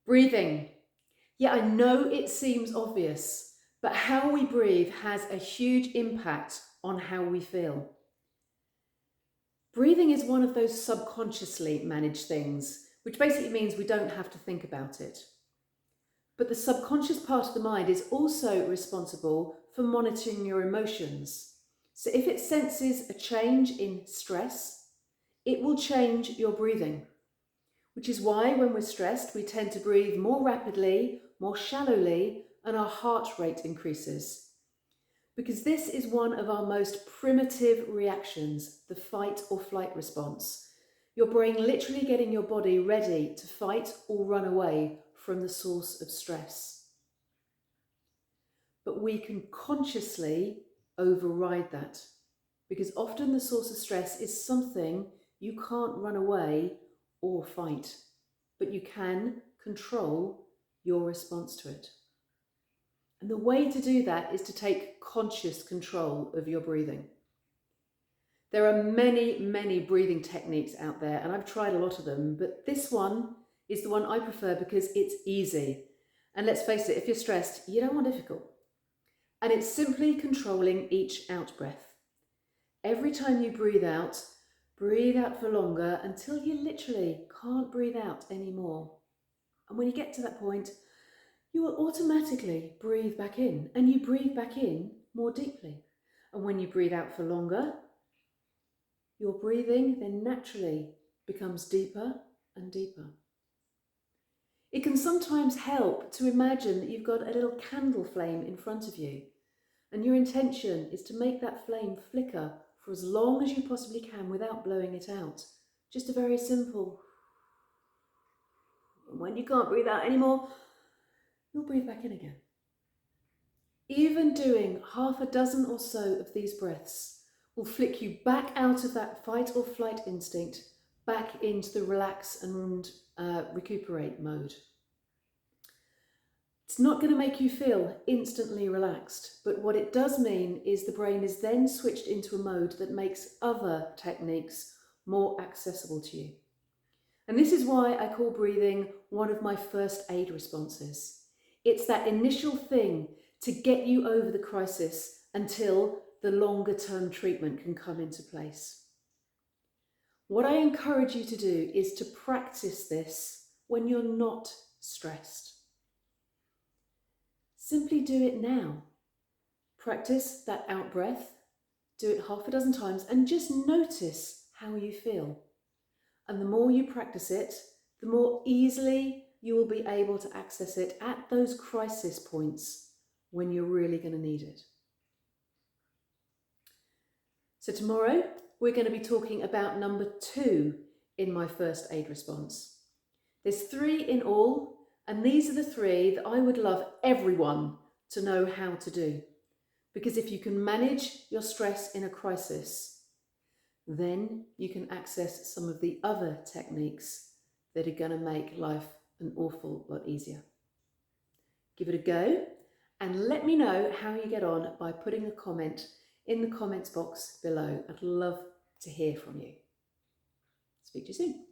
Breathing. Yeah, I know it seems obvious, but how we breathe has a huge impact on how we feel. Breathing is one of those subconsciously managed things, which basically means we don't have to think about it. But the subconscious part of the mind is also responsible for monitoring your emotions. So if it senses a change in stress, it will change your breathing, which is why when we're stressed, we tend to breathe more rapidly, more shallowly, and our heart rate increases. Because this is one of our most primitive reactions, the fight or flight response. Your brain literally getting your body ready to fight or run away from the source of stress. But we can consciously override that, because often the source of stress is something you can't run away or fight, but you can control your response to it. And the way to do that is to take conscious control of your breathing. There are many, many breathing techniques out there, and I've tried a lot of them, but this one is the one I prefer because it's easy. And let's face it, if you're stressed, you don't want difficult. And it's simply controlling each out breath. Every time you breathe out for longer until you literally can't breathe out anymore. And when you get to that point, you will automatically breathe back in, and you breathe back in more deeply. And when you breathe out for longer, your breathing then naturally becomes deeper and deeper. It can sometimes help to imagine that you've got a little candle flame in front of you, and your intention is to make that flame flicker for as long as you possibly can without blowing it out. Just a very simple. And when you can't breathe out anymore, you'll breathe back in again. Even doing half a dozen or so of these breaths will flick you back out of that fight or flight instinct, back into the relax and recuperate mode. It's not going to make you feel instantly relaxed, but what it does mean is the brain is then switched into a mode that makes other techniques more accessible to you. And this is why I call breathing one of my first aid responses. It's that initial thing to get you over the crisis until the longer term treatment can come into place. What I encourage you to do is to practice this when you're not stressed. Simply do it now. Practice that out breath, do it half a dozen times, and just notice how you feel. And the more you practice it, the more easily you will be able to access it at those crisis points when you're really going to need it. So tomorrow, we're going to be talking about number 2 in my first aid response. There's 3 in all, and these are the 3 that I would love everyone to know how to do. Because if you can manage your stress in a crisis, then you can access some of the other techniques that are going to make life an awful lot easier. Give it a go and let me know how you get on by putting a comment in the comments box below. I'd love to hear from you. Speak to you soon.